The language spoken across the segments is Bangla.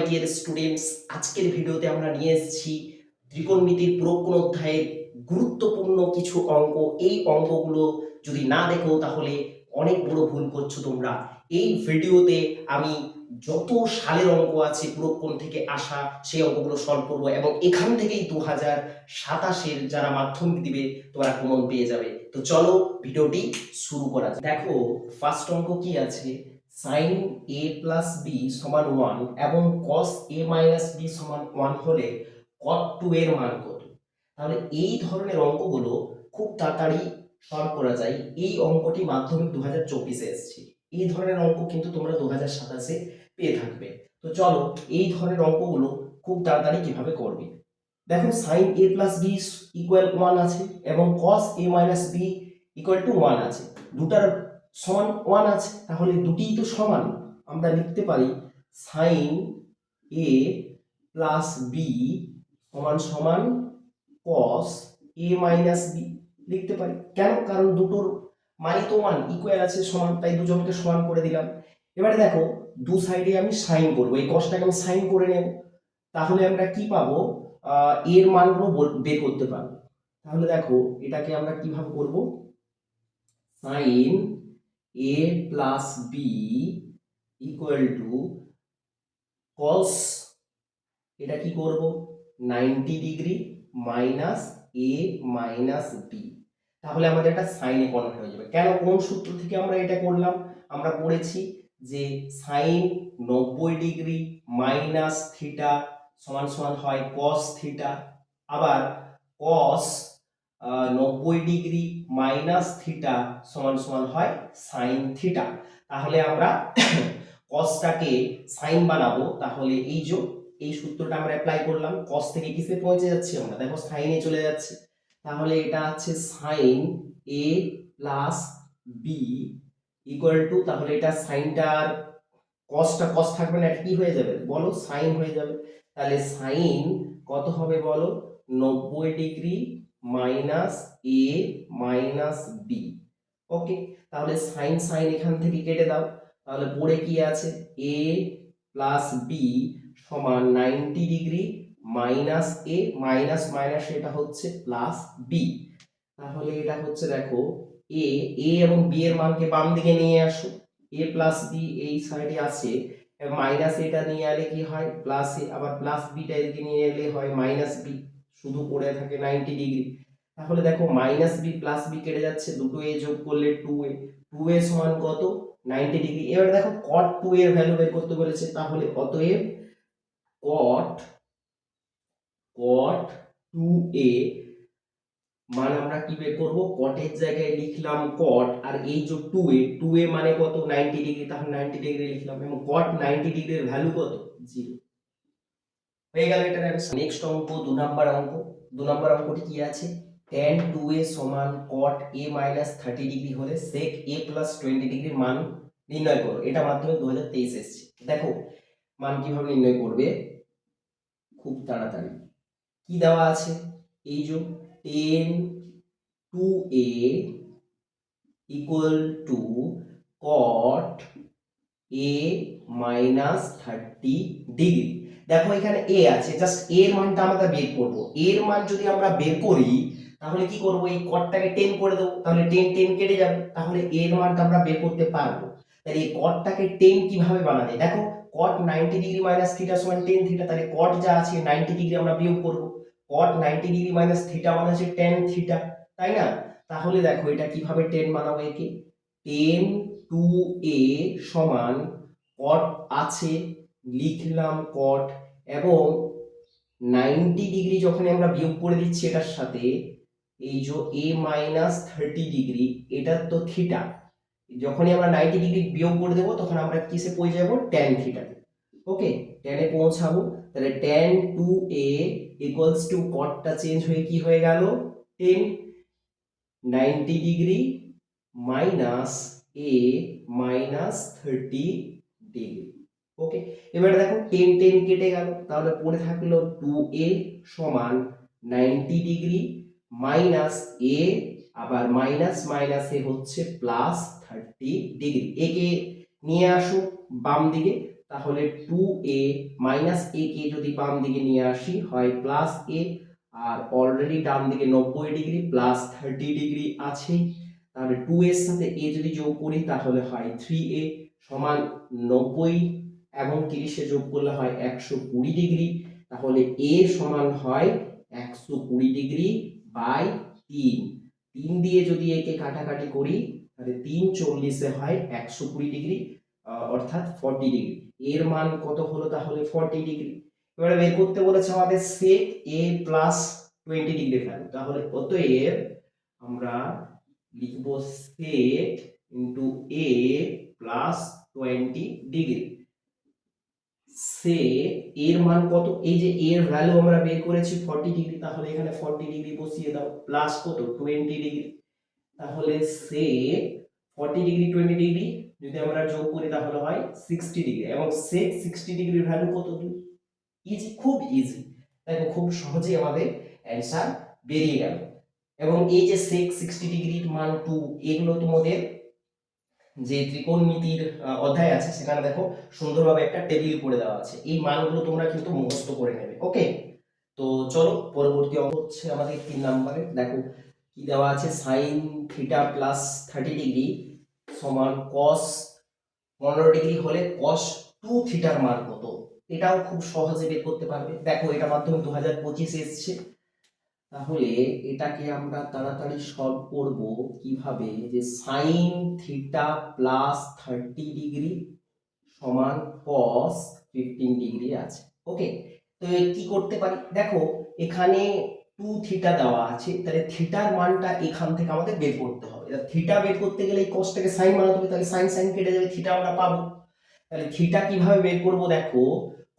ডিয়ার স্টুডেন্টস, আজকের ভিডিওতে আমরা নিয়ে এসেছি ত্রিকোণমিতির পুরো কোন অধ্যায়ের গুরুত্বপূর্ণ কিছু অঙ্ক। এই অঙ্কগুলো যদি না দেখো তাহলে অনেক বড় ভুল করছো তোমরা। এই ভিডিওতে আমি যত সালের অঙ্ক আছে পুরোক্ষণ থেকে আসা সেই অঙ্কগুলো সলভ করবো এবং এখান থেকেই 2027-এর যারা মাধ্যমিক দিবে তোমরা কমন পেয়ে যাবে। তো চলো ভিডিওটি শুরু করা যাক। দেখো ফার্স্ট অঙ্ক কি আছে, sin a প্লাস বি সমান 1 এবং cos a মাইনাস বি সমান 1 হলে cot 2 এর মান কত? তাহলে এই ধরনের অঙ্কগুলো খুব তাড়াতাড়ি সলভ করা যায়। এই অঙ্কটি মাধ্যমিক 2024-এ এসেছে। এই ধরনের অঙ্ক কিন্তু তোমরা 2027-এ পেয়ে থাকবে। তো চলো এই ধরনের অঙ্কগুলো খুব তাড়াতাড়ি কিভাবে করবে। দেখো sin a plus B equal 1 আছে এবং cos a minus B equal to 1 আছে। দুটার সমান 1 আছে, তাহলে দুটিই তো সমান। আমরা লিখতে পারি sin a প্লাস বি সমান সমান cos a মাইনাস বি লিখতে পারি। কেন? কারণ দুটোর মানে তো 1 ইকুয়াল আছে, সমান, তাই দুজনকে সমান করে দিলাম। এবারে দেখো দু সাইডে আমি সাইন করব, এই cosটাকে আমি সাইন করে নেব, তাহলে আমরা কি পাবো, এর মানগুলো বের করতে পারবো। তাহলে দেখো এটাকে আমরা কিভাবে করব, sin a plus B equal to cos, এটা কি করব 90 degree minus a minus B. তাহলে আমাদের এটা সাইনে কনভার্ট হয়ে যাবে। কেন? কোন সূত্র থেকে আমরা এটা করলাম? আমরা পড়েছি যে সাইন 90 ডিগ্রি মাইনাস থিটা সমান সমান হয় cos থিটা, আবার cos 90 ডিগ্রি মাইনাস থিটা সমান সমান হয় সাইন থিটা। তাহলে আমরা cosটাকে সাইন বানাবো, তাহলে এই সূত্রটা আমরা অ্যাপ্লাই করলাম। cos থেকে কিসে পৌঁছে যাচ্ছি আমরা, দেখো সাইনে চলে যাচ্ছে। তাহলে এটা আছে sin a plus B equal to, তাহলে এটা সাইনটা আর cosটা cos থাকবে না, এটা কি হয়ে যাবে বলো, সাইন হয়ে যাবে। তাহলে সাইন কত হবে বলো, 90 degree minus a minus B. Okay, তাহলে সাইন সাইন এখান থেকে কেটে দাও, তাহলে পড়ে কি আছে a প্লাস বি সমান 90 ডিগ্রি মাইনাস এ মাইনাস মাইনাস, এটা হচ্ছে প্লাস বি। তাহলে এটা হচ্ছে দেখো এ এবং বি এর মানকে বাম দিকে নিয়ে আসো, a প্লাস বি এই সাইডে আছে, মাইনাস এটা নিয়ে এলে কি হয় প্লাস এ, আবার প্লাস বিটা এদিকে নিয়ে এলে হয় মাইনাস বি, শুধু পড়ে থাকে 90 ডিগ্রি। তাহলে দেখো মাইনাস বি প্লাস বি কেটে যাচ্ছে, দুটো এ যোগ করলে 2a, 2a সমান কত 90 ডিগ্রি। এবার দেখো cot 2 এর ভ্যালু বের করতে বলেছে, তাহলে অতএব cot 2a মানে আমরা কি বের করব, cot এর জায়গায় লিখলাম cot, আর এই যে 2a মানে কত 90 ডিগ্রি, তাহলে 90 ডিগ্রি লিখলাম এবং cot 90 ডিগ্রির ভ্যালু কত 0 হয়ে গেল। এটা নেক্সট অঙ্ক 2 নাম্বার অঙ্ক। 2 নাম্বার অঙ্কটি কি আছে, tan 2a সমান cot a 30 ডিগ্রি হলে sec a 20 ডিগ্রির মান নির্ণয় করো। এটা মাধ্যমে 2023 এসেছে। দেখো মান কিভাবে নির্ণয় করবে, খুব তাড়াতাড়ি। কি দেওয়া আছে, এই যে tan 2a equal to cot a minus 30 degree. দেখো এখানে a আছে, জাস্ট a এর মানটা আমরা বের করব। a এর মান যদি আমরা বের করি তাহলে কি করব, এই cotটাকে 10 করে দেব, তাহলে 10 10 কেটে যাবে, তাহলে a এর মানটা আমরা বের করতে পারবো। তাহলে এই cotটাকে 10 কিভাবে বানাবে, দেখো cot 90 ডিগ্রি মাইনাস থিটা সমান 10 থিটা, তাহলে cot যা আছে 90 ডিগ্রি আমরা বিয়োগ করব, cot 90 ডিগ্রি মাইনাস থিটা মানে হচ্ছে tan থিটা, তাই না? তাহলে দেখো এটা কিভাবে 10 বানাবো, একে tan 2a সমান cot আছে লিখলাম cot, এবং 90 ডিগ্রি যখন আমরা বিয়োগ করে দিচ্ছি এটার সাথে, এই যে a মাইনাস 30 ডিগ্রি এটা তো থিটা, যখনই আমরা 90 ডিগ্রি বিয়োগ করে দেব তখন আমরা কিসে পৌঁছে যাব, tan থিটা। ওকে, tan এ পৌঁছাবো। তাহলে tan 2a ইকুয়ালস টু cotটা চেঞ্জ হয়ে কি হয়ে গেল 10, 90 degree minus a minus 30 degree. Okay, এবারে দেখো 10 10 কেটে গেল, তাহলে পড়ে থাকলো 2a সমান 90 ডিগ্রি মাইনাস a, আবার মাইনাস মাইনাস এ হচ্ছে প্লাস 30 ডিগ্রি। একে নিয়ে আসো বাম দিকে, তাহলে 2a মাইনাস a কে যদি বাম দিকে নিয়ে আসি হয় প্লাস a, আর অলরেডি ডান দিকে 90 ডিগ্রি প্লাস 30 ডিগ্রি আছেই, তাহলে 2 এর সাথে a যদি যোগ করি তাহলে হয় 3a সমান 90 এবং 30 যোগ করলে হয় 120 ডিগ্রি। তাহলে a সমান হয় 120 ডিগ্রি বাই 3। 3 দিয়ে যদি একে কাটাকাটি করি তাহলে 3 40 হয় 120 ডিগ্রি, অর্থাৎ 40 ডিগ্রি। এর মান কত হলো তাহলে 40 ডিগ্রি। এবারে বের করতে বলেছে আমাদের sec a plus 20 degree value. তাহলে অতএব আমরা লিখব sec into a plus 20 degree. সে এর মান কত, এই যে এর ভ্যালু আমরা বের করেছি 40 ডিগ্রি, তাহলে এখানে 40 ডিগ্রি বসিয়ে দাও প্লাস কত 20 ডিগ্রি। তাহলে সে 40 ডিগ্রি 20 ডিগ্রি যদি আমরা যোগ করি তাহলে হয় 60 ডিগ্রি, এবং sec 60 ডিগ্রির ভ্যালু কত? ইজি, খুব ইজি। দেখো খুব সহজেই আমাদের অ্যান্সার বেরিয়ে গেল। এবং এই যে sec 60 ডিগ্রির মান 2, এগুলো তোমাদের যে ত্রিকোণমিতির অধ্যায় আছে সেখানে দেখো সুন্দরভাবে একটা টেবিল করে দেওয়া আছে, এই মানগুলো তোমরা কিন্তু মুখস্থ করে নেবে। ওকে, তো চলো পরবর্তী অঙ্ক হচ্ছে আমাদের 3 নম্বরে। দেখো কি দেওয়া আছে, sin থিটা প্লাস 30 ডিগ্রি সমান cos 15 ডিগ্রি হলে cos 2 থিটার মান কত? এটাও খুব সহজে বের করতে পারবে। দেখো এটা মাধ্যমিক 2025 এসছে, তাহলে এটাকে আমরা তাড়াতাড়ি সলভ করব কিভাবে, যে sin থিটা প্লাস 30 ডিগ্রি সমান cos 15 ডিগ্রি আছে। ওকে, তো কি করতে পারি, দেখো এখানে 2 থিটা দেওয়া আছে, তাহলে থিটার মানটা এখান থেকে আমাদের বের করতে হবে। থিটা বের করতে গেলে এই cosটাকে sin বানাতে হবে, তাহলে sin sin কেটে যাবে, থিটা আমরা পাবো। তাহলে থিটা কিভাবে বের করব, দেখো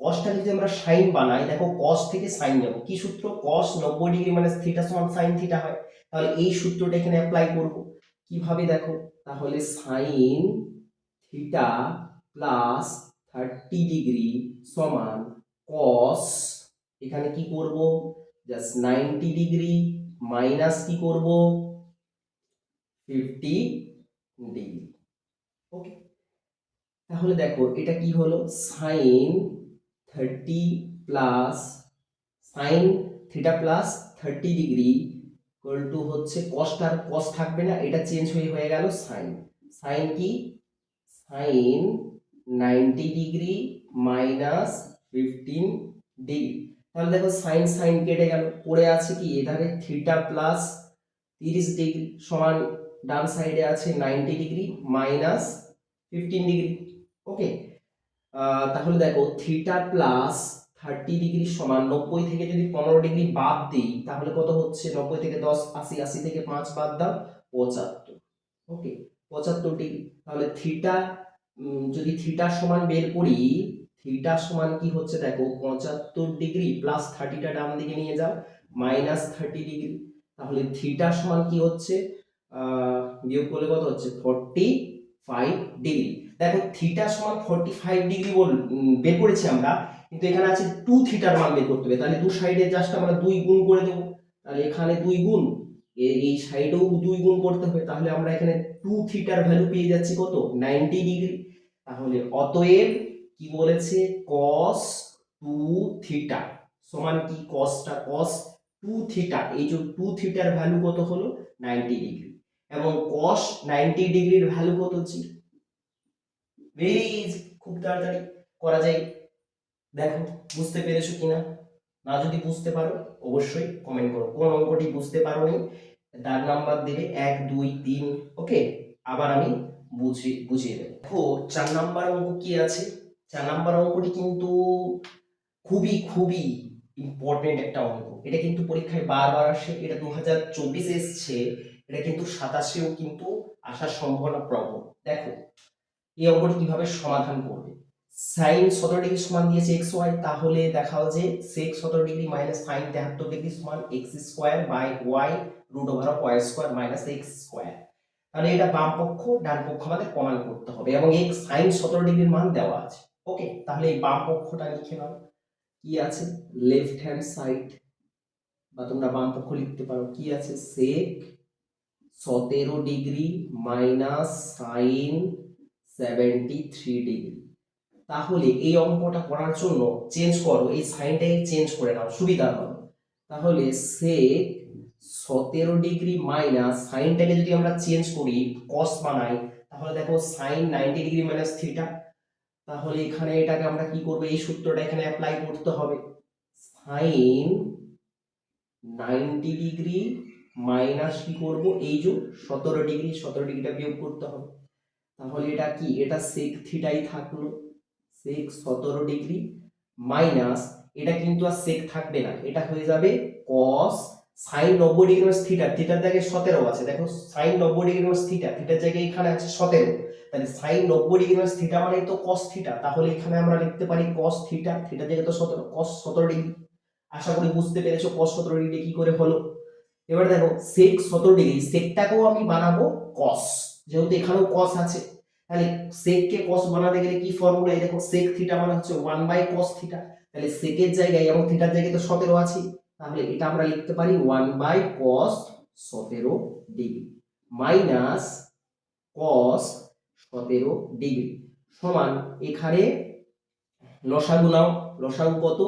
cosটা যদি আমরা sin বানাই, দেখো cos থেকে sin যাব, কি সূত্র, cos 90 ডিগ্রি মানে থিটা সমান sin থিটা হয়। তাহলে এই সূত্রটা এখানে অ্যাপ্লাই করব কিভাবে, দেখো তাহলে sin থিটা প্লাস 30 ডিগ্রি সমান cos, এখানে কি করব, জাস্ট 90 ডিগ্রি মাইনাস কি করব 50 ডিগ্রি। ওকে, তাহলে দেখো এটা কি হলো, sin 30 plus sin theta plus 30 degree equal to হচ্ছে cosটার cos থাকবে না, এটা চেঞ্জ হয়ে গেল sin। sin কি, sin 90 ডিগ্রি মাইনাস 15 ডিগ্রি। তাহলে দেখো sin sin কেটে গেল, পড়ে আছে কি এধারে থিটা প্লাস 30 ডিগ্রি সমান ডান সাইডে আছে 90 ডিগ্রি মাইনাস 15 ডিগ্রি। ওকে, তাহলে দেখো থিটা প্লাস 30 ডিগ্রি সমান 90 থেকে যদি 15 ডিগ্রি বাদ দিই তাহলে কত হচ্ছে, 90 থেকে 10 80, 80 থেকে 5 বাদ দাও 75। ওকে, 75 ডিগ্রি। তাহলে থিটা যদি থিটা সমান বের করি, থিটা সমান কি হচ্ছে, দেখো 75 ডিগ্রি প্লাস 30টা ডান দিকে নিয়ে যাও মাইনাস 30 ডিগ্রি। তাহলে থিটা সমান কি হচ্ছে, বিয়োগ করলে কত হচ্ছে 45 ডিগ্রি। দেখো থিটা সমান 45 ডিগ্রি বের করেছি আমরা, কিন্তু এখানে আছে 2 থিটার মান বের করতে হবে, তাহলে দু সাইডে জাস্ট আমরা 2 গুণ করে দেব। তাহলে এখানে 2 গুণ, এই সাইডেও 2 গুণ করতে হবে, তাহলে আমরা এখানে 2 থিটার ভ্যালু পেয়ে যাচ্ছি কত 90 ডিগ্রি। তাহলে অতএব কি বলেছে, cos 2 থিটা সমান কি, cosটা cos 2 থিটা, এই যে 2 থিটার ভ্যালু কত হলো 90 ডিগ্রি, এবং cos 90 ডিগ্রির ভ্যালু কত হচ্ছে, ভেরি ইজি, খুব তাড়াতাড়ি করা যায়। দেখো বুঝতে পেরেছো কিনা, না যদি বুঝতে পারো অবশ্যই কমেন্ট করো, কোন অঙ্কটি বুঝতে পারোনি দাগ নাম্বার দেবে 1 2 3। ওকে, আবার আমি বুঝিয়ে দেব। দেখো 4 নাম্বার অঙ্ক কি আছে, 4 নাম্বার অঙ্কটি কিন্তু খুবই খুবই ইম্পর্টেন্ট একটা অঙ্ক, এটা কিন্তু পরীক্ষায় বারবার আসে, এটা 2024 এসছে, এটা কিন্তু 27এও কিন্তু আসার সম্ভাবনা প্রবল। দেখো এই অঙ্কটি কিভাবে সমাধান করবে, sin 17 ডিগ্রি সমান দিয়েছে x y, তাহলে দেখাও যে sec 17 degree minus sin 73 degree সমান x square by y root over of y square minus x square. তাহলে এটা বাম পক্ষ ডান পক্ষ আমাদের প্রমাণ করতে হবে, এবং x sin 17 ডিগ্রির মান দেওয়া আছে। ওকে, তাহলে এই বাম পক্ষটা লিখে নাও, কি আছে লেফট হ্যান্ড সাইড, বা তোমরা বাম পক্ষ লিখতে পারো, কি আছে sec 17 degree minus sin 73 degree. তাহলে এই অঙ্কটা করার জন্য চেঞ্জ করো, এই সাইনটাকে চেঞ্জ করে নাও, সুবিধা হবে। তাহলে সেক 17 ডিগ্রি মাইনাস সাইনটাকে যদি আমরা চেঞ্জ করি কস বানাই, তাহলে দেখো সাইন 90 ডিগ্রি মাইনাস থিটা। তাহলে এখানে এটাকে আমরা কি করব, এই সূত্রটা এখানে অ্যাপ্লাই করতে হবে। সাইন 90 ডিগ্রি মাইনাস কি করব, এই যে 17 ডিগ্রি, 17 ডিগ্রিটা বিয়োগ করতে হবে। তাহলে এটা কি, এটা সেক থিটাই থাকলো, সেক 17 ডিগ্রি মাইনাস, এটা কিন্তু আর সেক থাকবে না, এটা হয়ে যাবে কস সাইন 90 ডিগ্রি মাইনাস থিটা, থিটার জায়গায় 17 আছে, দেখো সাইন 90 ডিগ্রি মাইনাস থিটা, থিটার জায়গায় এখানে আছে 17, তাহলে সাইন 90 ডিগ্রি মাইনাস থিটা মানে তো কস থিটা, তাহলে এখানে আমরা লিখতে পারি কস থিটা, থিটার জায়গায় তো 17, কস 17 ডিগ্রি। আশা করি বুঝতে পেরেছো কস 17 ডিগ্রি কি করে হলো। এবার দেখো সেক 17 ডিগ্রি, সেকটাকেও আমি বানাবো কস, যেহেতু এখানেও কস আছে, তাহলে সেক কে কস বানাতে গেলে কি ফর্মুলা, এই দেখো সেক থিটা মানে হচ্ছে 1/cos থিটা, তাহলে সেকের জায়গায় এবং থিটার জায়গায় তো 17 আছে, তাহলে এটা আমরা লিখতে পারি 1/cos 17 degree minus cos 17 degree সমান, এখানে লসাগু নাও, লসাগু কত,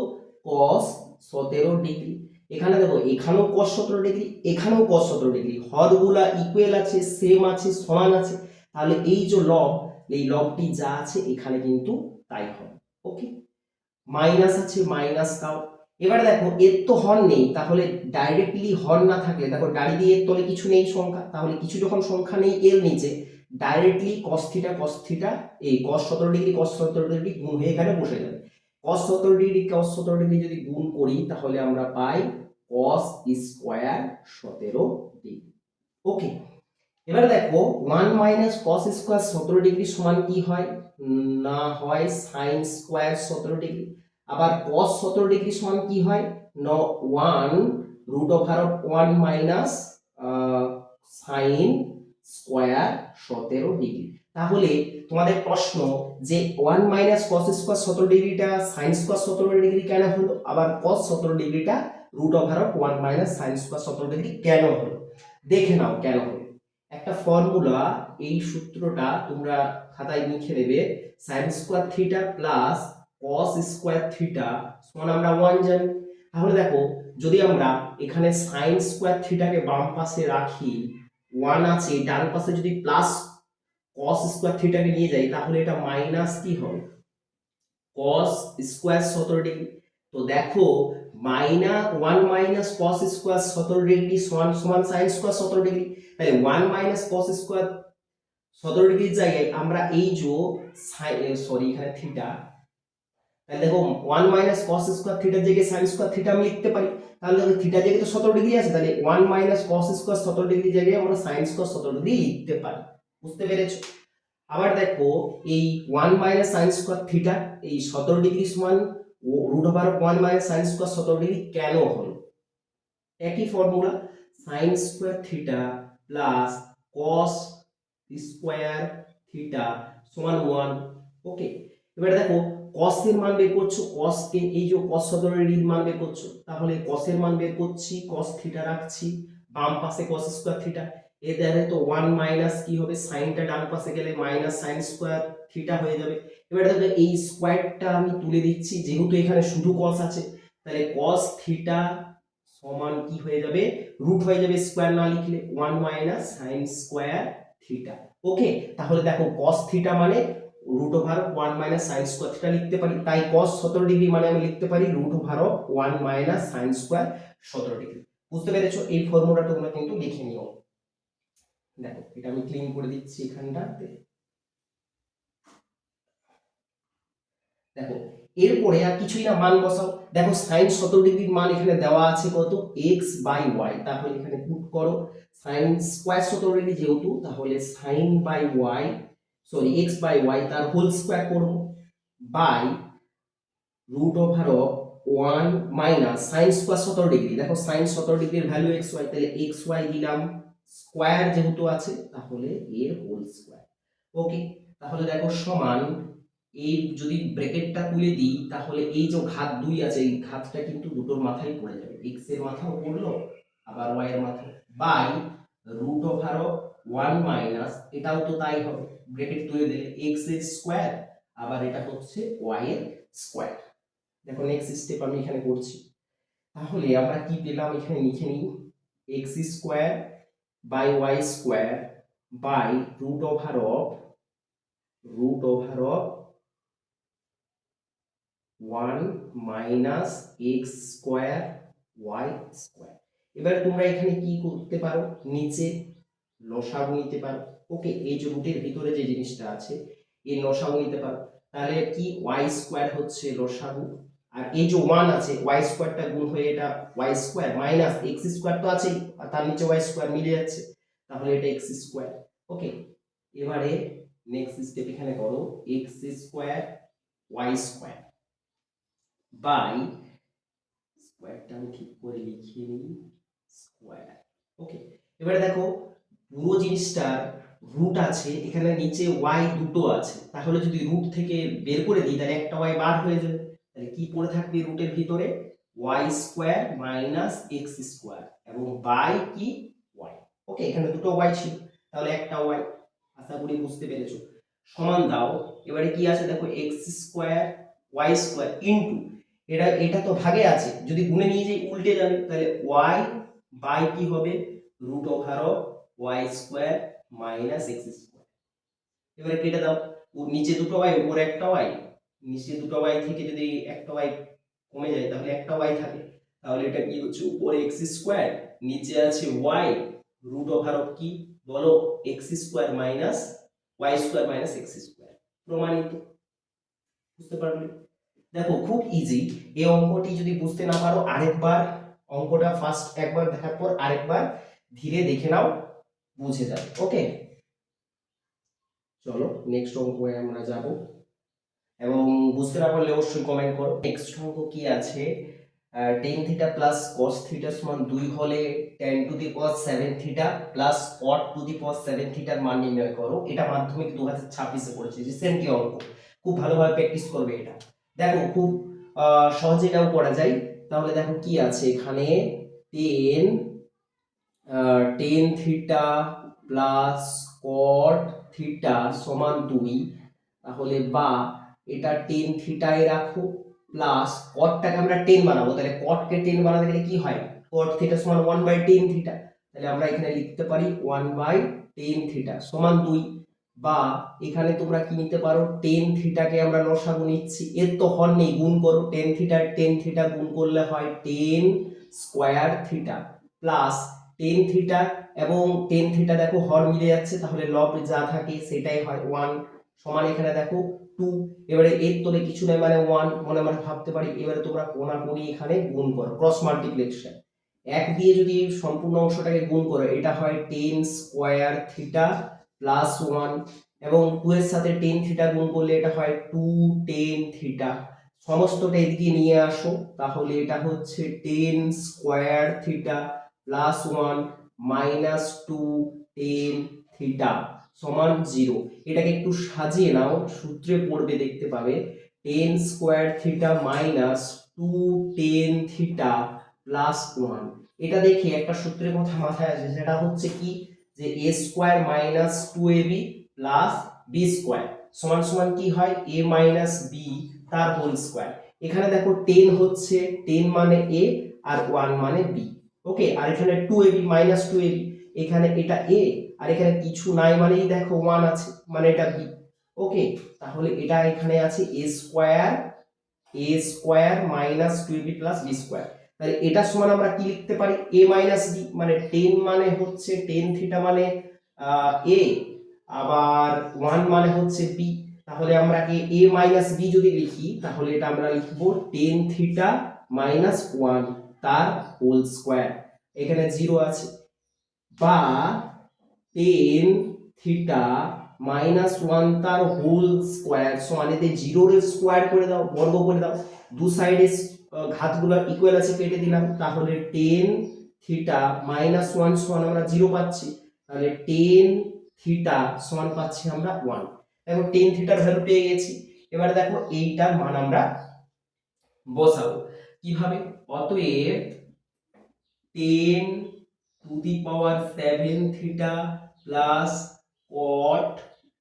cos 17 ডিগ্রি। এখানে দেখো এখানেও cos 17 ডিগ্রি, এখানেও cos 17 ডিগ্রি, হরগুলা ইকুয়াল আছে, সেম আছে, সমান আছে, তাহলে এই যে লব, এই লবটি যা আছে এখানে কিন্তু তাই হবে। ওকে, মাইনাস আছে, মাইনাস দাও। এবারে দেখো এর তো হর নেই, তাহলে ডাইরেক্টলি হর না থাকলে দেখো ডাড়ি দিয়ে এর তলে কিছু নেই সংখ্যা, তাহলে কিছু যখন সংখ্যা নেই এর নিচে directly cos theta, cos theta, এই cos 17 ডিগ্রি cos 17 ডিগ্রি গুণ হয়ে এখানে বসে যাবে। cos 17 ডিগ্রি cos 17 ডিগ্রি যদি গুণ করি তাহলে আমরা পাই cos স্কয়ার 17 ডিগ্রি। ওকে, এবারে দেখো 1 মাইনাস cos স্কয়ার 17 ডিগ্রি সমান কি হয়, না হয় sin স্কয়ার 17 ডিগ্রি। আবার cos 17 ডিগ্রি সমান কি হয়, 1 root over of 1 minus sin square 17 degree. তাহলে তোমাদের প্রশ্ন যে 1 মাইনাস cos স্কয়ার 17 ডিগ্রিটা sin স্কয়ার 17 ডিগ্রি কেন হলো, আবার cos 17 ডিগ্রিটা root over of 1 minus sin square 17 degree কেন হলো, দেখে নাও কেন হলো। একটা ফর্মুলা, এই সূত্রটা তোমরা খাতায় লিখে নেবে, sin square theta plus cos square theta সমান আমরা 1 জানি। তাহলে দেখো যদি আমরা এখানে sin স্কয়ার থিটাকে বাম পাশে রাখি, 1 আছে, ডান পাশে যদি প্লাস cos স্কয়ার থিটাকে নিয়ে যাই তাহলে এটা মাইনাস কি হবে, cos স্কয়ার 17 ডিগ্রি। তো দেখো 1 মাইনাস cos স্কয়ার 17 ডিগ্রি সমান সমান sin স্কয়ার 17 ডিগ্রি, তাহলে 1 মাইনাস cos স্কয়ার 17 ডিগ্রির জায়গায় আমরা এই যে সরি এখানে থিটা, তাহলে দেখো 1 মাইনাস cos স্কয়ার থিটার জায়গায় sin স্কয়ার থিটা আমি লিখতে পারি, তাহলে দেখো থিটার জায়গায় তো 17 ডিগ্রি আছে, তাহলে 1 মাইনাস cos স্কয়ার 17 ডিগ্রির জায়গায় আমরা sin স্কয়ার 17 ডিগ্রি লিখতে পারি। বুঝতে পেরেছো। আবার দেখো এই 1 মাইনাস sin স্কয়ার থিটা এই 17 ডিগ্রি সমান root over 1 minus sin square 17 degree কেন হলো, একই formula, sin square theta plus cos square theta সমান 1। ওকে, এবারে দেখো cos এর মান বের করছো, cos কে এই যে cos 17 এর মান বের করছো, তাহলে cos এর মান বের করছি, cos থিটা রাখছি, বাম পাশে cos স্কয়ার থিটা, এর দ্বারা তো 1 মাইনাস কি হবে, সাইনটা ডান পাশে গেলে মাইনাস sin স্কয়ার থিটা হয়ে যাবে। এবারে দেখো এই স্কয়ারটা আমি তুলে দিচ্ছি, যেহেতু এখানে শুধু cos আছে, তাহলে cos থিটা সমান কি হয়ে যাবে, রুট হয়ে যাবে, স্কয়ার না লিখলে 1 minus sin square theta. Okay, তাহলে দেখো cos থিটা মানে root over 1 minus sin square theta লিখতে পারি, তাই cos 17 ডিগ্রি মানে আমি লিখতে পারি root over 1 minus sin square 17 degree. বুঝতে পেরেছো, এই ফর্মুলাটা তোমরা কিন্তু লিখে নিও। দেখো এটা আমি ক্লিন করে দিচ্ছি এখানটাতে। দেখো এরপরে আর কিছুই না, মান বসাও। দেখো sin 17 ডিগ্রির মান এখানে দেওয়া আছে কত, x/y, তাহলে এখানে পুট করো sin স্কয়ার 17 ডিগ্রি যেহেতু, তাহলে sin by y, sorry x/y তার হোল স্কয়ার করব by root over of 1 minus sin square 17 degree, দেখো sin 17 ডিগ্রির ভ্যালু xy, তাহলে xy দিলাম, স্কয়ার যেহেতু আছে তাহলে এর হোল স্কয়ার। ওকে, তাহলে দেখো সমান, এই যদি ব্র্যাকেটটা তুলে দিই তাহলে এই যে ঘাত 2 আছে, এই ঘাতটা কিন্তু দুটোর মাথায় পড়ে যাবে, x এর মাথাও পড়লো আবার y এর মাথাও, by root over of 1 minus, এটাও তো তাই হবে, ব্র্যাকেট তুলে দিলে x এর স্কয়ার আবার এটা হচ্ছে ওয়াই এর স্কোয়ার। দেখো নেক্সট স্টেপ আমি এখানে করছি। তাহলে আমরা কি পেলাম এখানে লিখে নিই, x square by y square by root over of 1 minus x square Y square. এবার তোমরা এখানে কি করতে পারো, নিচে লসাগু নিতে পারো। ওকে, এই যে রুটের ভিতরে যে জিনিসটা আছে এই লসাগু নিতে পারো। তাহলে কি ওয়াই স্কোয়ার হচ্ছে লসাগু, আর এই যে 1 আছে ওয়াই স্কোয়ারটা গুণ হয়ে এটা y square minus x square তো আছেই, আর তার নিচে ওয়াই স্কোয়ার মিলে যাচ্ছে, তাহলে এটা এক্স স্কোয়ার। ওকে, এবারে নেক্সট স্টেপ এখানে করো, X square Y square by স্কোয়ারটা আমি ঠিক করে লিখিয়ে নিই, স্কোয়ার। ওকে, এবারে দেখো পুরো জিনিসটার রুট আছে, এখানে নিচে ওয়াই দুটো আছে, তাহলে যদি রুট থেকে বের করে দিই তাহলে একটা ওয়াই বার হয়ে যাবে। তাহলে কি পড়ে থাকবে রুটের ভিতরে, y square minus x square এবং বাই কি ওয়াই। ওকে, এখানে দুটো ওয়াই ছিল তাহলে একটা ওয়াই, আশা করি বুঝতে পেরেছো। সমান দাও, এবারে কি আছে দেখো, x square Y square into এটা তো ভাগে আছে, যদি গুণে নিয়ে যাই উল্টে যাবে, তাহলে ওয়াই বাই কি হবে root over of y square minus x square. এবারে কেটে দাও, নিচে দুটো ওয়াই উপরে একটা ওয়াই, নিচে দুটো ওয়াই থেকে যদি একটা ওয়াই কমে যায় তাহলে একটা ওয়াই থাকে, তাহলে এটা কি হচ্ছে উপরে এক্স স্কোয়ার নিচে আছে ওয়াই রুট ওভার অফ কি বলো, x square minus y square minus x square. প্রমাণিত, বুঝতে পারলে? দেখো খুব ইজি। এই অঙ্কটি যদি বুঝতে না পারো আরেকবার অঙ্কটা ফার্স্ট একবার দেখার পর আরেকবার ধীরে দেখে নাও, বুঝে যাবে। ওকে, চলো নেক্সট অঙ্কে আমরা যাব, এবং বুঝতে না পারলে অবশ্যই কমেন্ট করো। নেক্সট অঙ্ক কি আছে, tan theta plus cos theta সমান 2 হলে tan to the power 7 theta plus cot to the power 7 থিটার মান নির্ণয় করো। এটা মাধ্যমিক 2026 এ পড়েছে, রিসেন্টলি অঙ্ক, খুব ভালোভাবে প্র্যাকটিস করবে এটা। দেখো খুব সহজে এটাও করা যায়। তাহলে দেখো কি আছে এখানে, টেন টেন থিটা প্লাস কট থিটা সমান 2, তাহলে বা এটা টেন থিটায় রাখো প্লাস কটটাকে আমরা 10 বানাবো, তাহলে কটকে 10 বানাতে গেলে কি হয়, কট থিটা সমান 1/10 থিটা, তাহলে আমরা এখানে লিখতে পারি 1/10 থিটা সমান 2। বা এখানে তোমরা কি নিতে পারো, 10 থিটাকে আমরা লসাগু নিচ্ছি, এর তো হর নেই, গুণ করো 10 থিটা 10 থিটা গুণ করলে হয় 10 স্কয়ার থিটা প্লাস 10 থিটা এবং 10 থিটা দেখো হর মিলে যাচ্ছে, তাহলে লব যা থাকে সেটাই হয় 1 সমান এখানে দেখো 2। এবারে এর তোলে কিছু নাই মানে 1 মনে আমরা ভাবতে পারি। এবারে তোমরা কোণাকুণি এখানে গুণ করো, ক্রস মাল্টিপ্লিকেশন, এক দিয়ে যদি সম্পূর্ণ অংশটাকে গুণ করো এটা হয় 10 স্কয়ার থিটা প্লাস 1 এবং 2 এর সাথে 10 থিটা গুণ করলে এটা হয় 2 10 থিটা, সমস্তটা এদিকে নিয়ে আসো, তাহলে এটা হচ্ছে 10 square theta plus 1 minus 2 10 theta সমান 0। এটাকে একটু সাজিয়ে নাও, সূত্রে পড়বে দেখতে পাবে 10 square theta minus 2 10 theta plus 1। এটা দেখে একটা সূত্রের কথা মাথায় আসে, সেটা হচ্ছে কি যে a square minus 2ab plus b square সমান সমান কি হয় a মাইনাস b তার হোল স্কয়ার। এখানে দেখো 10 হচ্ছে 10 মানে a আর 1 মানে b। ওকে, আর এখানে 2ab মাইনাস 2ab, এখানে এটা a আর এখানে কিছু নাই মানেই দেখো 1 আছে মানে এটা b। ওকে, তাহলে এটা এখানে আছে a square minus 2ab plus b square. তাহলে এটা সমান আমরা কি লিখতে পারি, a মাইনাস b, মানে 10 মানে হচ্ছে 10 থিটা মানে a, আবার 1 মানে হচ্ছে b, তাহলে আমরা a মাইনাস b যদি লিখি তাহলে এটা আমরা লিখব 10 থিটা মাইনাস 1 তার হোল স্কয়ার, এখানে 0 আছে, বা 10 থিটা মাইনাস 1 তার হোল স্কয়ার সমান এতে 0 এর স্কয়ার করে দাও, বর্গ করে দাও, দু সাইডে ঘাতগুলো ইকুয়াল আছে কেটে দিলাম, তাহলে 10 থিটা মাইনাস 1 সমান আমরা 0 পাচ্ছি, তাহলে 10 থিটা সমান পাচ্ছি আমরা 1। দেখো 10 থিটার ভ্যালু পেয়ে গেছি। এবারে দেখো এইটার মান আমরা বসাবো কিভাবে, অতএব 10 two the power 7 theta plus cot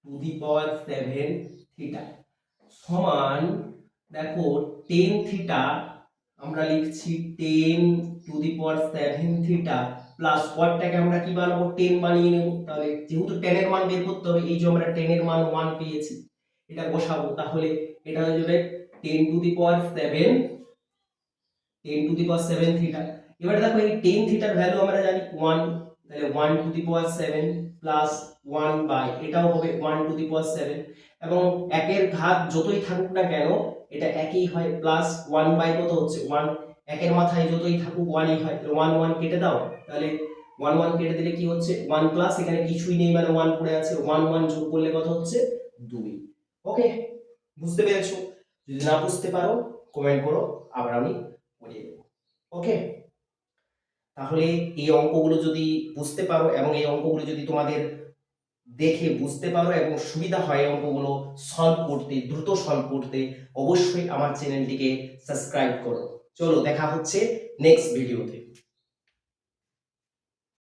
to the power 7 theta সমান দেখো টেন থিটা, আমরা লিখছি 10⁻7 থিটা প্লাস কটটাকে আমরা কি বানাবো 10 বানিয়ে নেব। তাহলে যেহেতু 10 এর মান বের করতে হবে, এই যে আমরা 10 এর মান 1 পেয়েছি, এটা বসাবো। তাহলে এটা হয়ে যাবে 10⁻7 থিটা। এবারে দেখো এই 10 থিটার ভ্যালু আমরা জানি 1, তাহলে 1⁻7 প্লাস 1 বাই এটাও হবে 1⁻7, এবং একের ঘাত যতই থাকুক না কেন এটা একই হয়, প্লাস 1 বাই কত হচ্ছে 1, একের মাথায় যতই থাকুক 1ই হয়, তাহলে 1 1 কেটে দাও, তাহলে 1 1 কেটে দিলে কি হচ্ছে 1 প্লাস এখানে কিছুই নেই মানে 1 পড়ে আছে, 1 1 যোগ করলে কত হচ্ছে 2। ওকে, বুঝতে পেরেছো? যদি না বুঝতে পারো কমেন্ট করো, আবার আমি বুঝিয়ে দেবো। ওকে, তাহলে এই অঙ্কগুলো যদি বুঝতে পারো এবং এই অঙ্কগুলো যদি তোমাদের দেখে বুঝতে পারো এবং সুবিধা হয় অঙ্কগুলো সলভ করতে, দ্রুত সলভ করতে, অবশ্যই আমার চ্যানেলটিকে সাবস্ক্রাইব করো। চলো দেখা হচ্ছে নেক্সট ভিডিওতে।